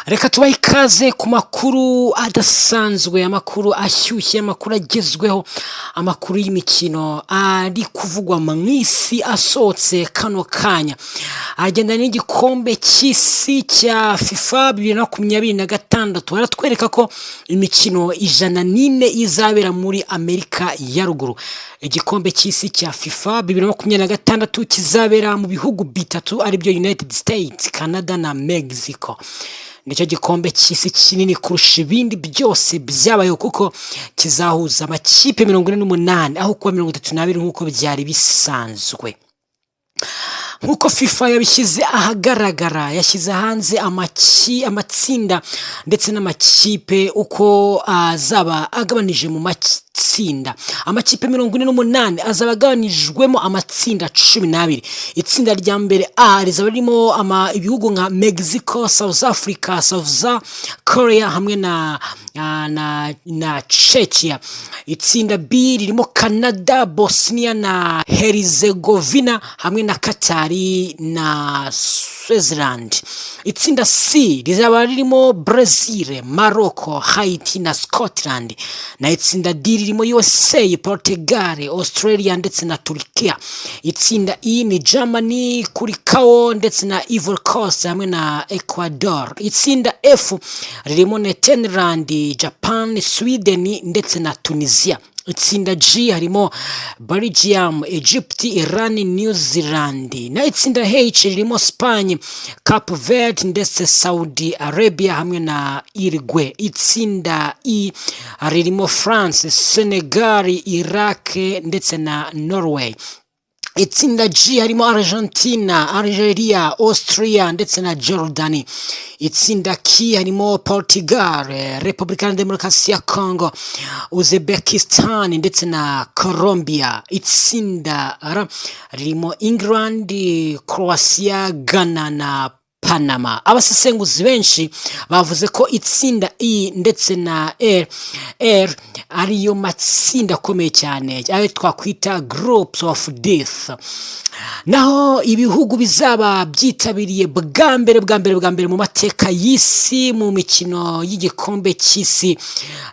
Reka tubahe ikaze ku makuru adasanzwe, amakuru ashyushye, amakuru agezweho, amakuru y'imikino ari kuvugwa mu isi asohotse kano kanya. Agenda n'igikombe cy'isi cya FIFA 2026. Baratwereka ko imikino 104 izabera muri Amerika ya ruguru. Igikombe cy'isi cya FIFA 2026 kizabera mu bihugu bitatu ari byo United States, Canada na Mexico. Nicyo gikombe cy'isi kinini kurusha ibindi byose byabayeho kuko kizahuza amakipe 48 aho kuba 32 nkuko byari bisanzwe. Nkuko FIFA yabishyize ahagaragara, yashyize hanze amatsinda ndetse n'amakipe uko azaba agabanije mu matsinda. Amakipe 48 azaba agabanijwemo amatsinda 12. Itsinda rya mbere A rizaba ririmo ibihugu nka Mexico, South Africa, South Korea hamwe na Czechia. Itsinda B ririmo Canada, Bosnia na Herzegovina hamwe na Qatar na Switzerland. Itsinda C rizaba ririmo Brazil, Morocco, Haiti na Scotland. Na itsinda D ririmo USA, Portugal, Australia ndetse na Turkiya. Itsinda E ni Germany, Curacao ndetse na Ivory Coast hamwe na Ecuador. Itsinda F ririmo Netherlands, Japan, Sweden ndetse na Tunisia. Itsinda G harimo Belgium, Egypt, Iran, New Zealand. Na itsinda H ririmo Spain, Cape Verde ndetse Saudi Arabia hamwe na Uruguay. Itsinda E ririmo France, Senegal, Iraq ndetse na Norway. Itsinda G harimo Argentina, Algeria, Austria ndetse na Jordan. Itsinda K harimo Portugal, Republika ya Demokarasi ya Congo, Uzbekistan ndetse na Colombia. Itsinda R ririmo England, Croatia, Ghana na Panama. Abasesenguzi benshi bavuze ko itsinda E ndetse na R ariyo matsinda akomeye cyane, ayo twakwita groups of death. Naho ibihugu bizaba byitabiriye bwa mbere mu mateka y'isi mu mikino y'igikombe cy'isi,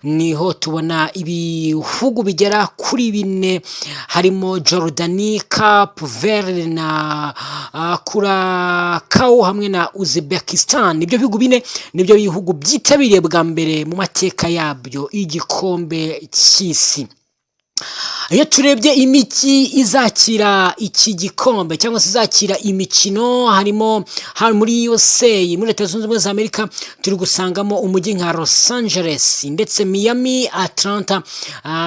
niho tubona ibihugu bigera kuri 4 harimo Jordan, Cape Verde na Curacao hamwe na Uzbekistan. Ibyo bihugu 4 nibyo bihugu byitabiriye bwa mbere mu mateka yabyo igikombe cy'isi. Iyo turebye imiki izakira iki gikombe cyangwa se izakira imikino, harimo muri USA, muri Leta Zunze Ubumwe za Amerika turi gusangamo umujyi nka Los Angeles ndetse Miami, Atlanta,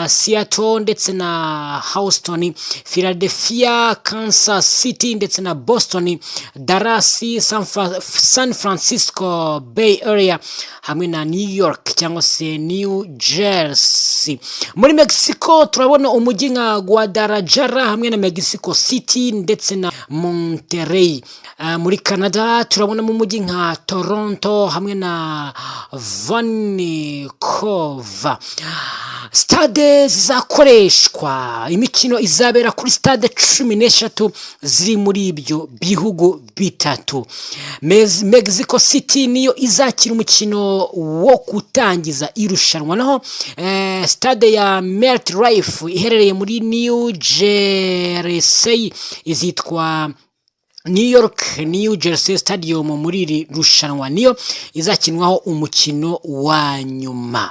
Seattle ndetse na Houston, Philadelphia, Kansas City ndetse na Boston, Dallas, San Francisco Bay Area hamwe na New York cyangwa se New Jersey. Muri Mexico turabona umujyi nka Guadalajara hamwe na Mexico City ndetse na Monterrey. Muri Canada turabona mu mujyi nka Toronto hamwe na Vancouver. Stade zizakoreshwa, imikino izabera kuri stade 13 ziri muri ibyo bihugu bitatu. Mexico City niyo izakira umukino wo gutangiza irushanwa, naho stade ya MetLife iherereye muri New Jersey izitwa New Jersey Stadium. Muri iri rushanwa niyo izakinwaho umukino wa nyuma.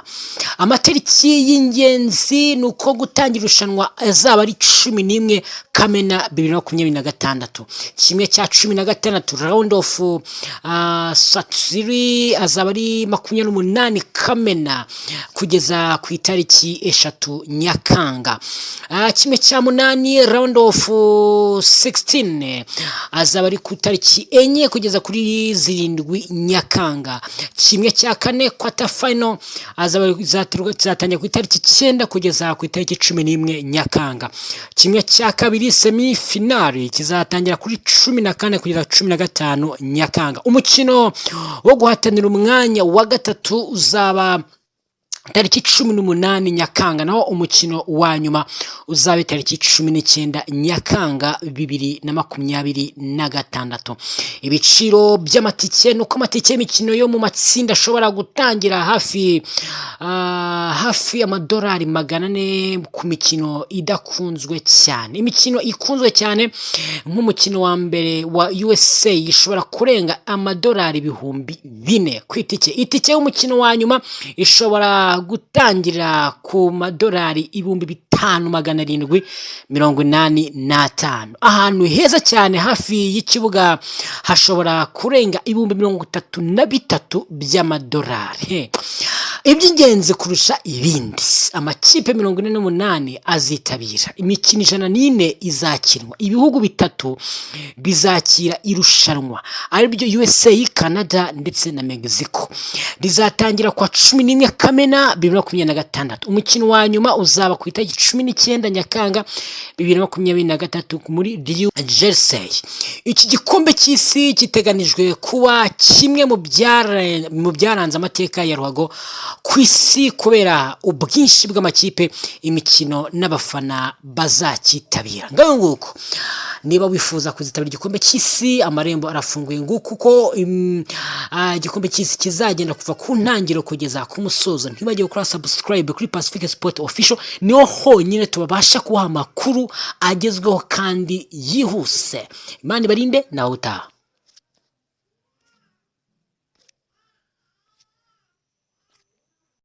Amatariki y'ingenzi nuko gutangira irushanwa azaba ari 11 Kamena 2026. Kimwe cya 16 round of 33 azaba ari 28 Kamena kugeza ku itariki 3 Nyakanga. Kimwe cya 8 round of 16 azaba ari ku tariki 4 kugeza kuri 7 Nyakanga. Kimwe cya 4 quarter final azaba zatangira ku itariki 9 kugeza ku itariki 11 Nyakanga. Kimwe cya 2 semi finale kizatangira kuri 14 kugeza 15 Nyakanga. Umukino wo guhatanira umwanya wa gatatu uzaba tariki 18 Nyakanga, naho umukino wa nyuma uzabe tariki 19 Nyakanga 2026. Ibiciro by'amatike nuko amatike y'imikino yo mu matsinda ashobora gutangira hafi amadolari 400 ku mikino idakunzwe cyane. Imikino ikunzwe cyane nk'umukino wa mbere wa USA ishobora kurenga amadolari 4,000 ku itike y'umukino wa nyuma ishobora gutangira ku madolari 5,785. Ahantu heza cyane hafi y'ikibuga hashobora kurenga 33,000 by'amadolari. Iby'ingenzi kurusha ibindi, amakipe 48 azitabira, imikino 104 izakinwa, ibihugu 3 bizakira irushanwa aribyo USA, Canada ndetse na Mexico. Rizatangira kwa 11 Kamena 2026. Umukino wa nyuma uzaba ku itariki 19 Nyakanga 2023 muri New Jersey. Iki gikombe cy'isi kiteganijwe kuba kimwe mu byaranze amateka ya ruhago ku isi kubera ubwinshi bw'amakipe, imikino n'abafana bazakitabira. Ngaho nguko niba wifuza kuzitabira igikombe cy'isi, amarembo arafunguye nguko kuko igikombe cy'isi kizagenda kuva ku ntangiriro kugeza ku musozo. Ntibagiye gukora subscribe kuri Pacifique Sport Official, niho honyine tubasha kuha amakuru agezweho kandi yihuse. Imana ibarinde nawe utaha.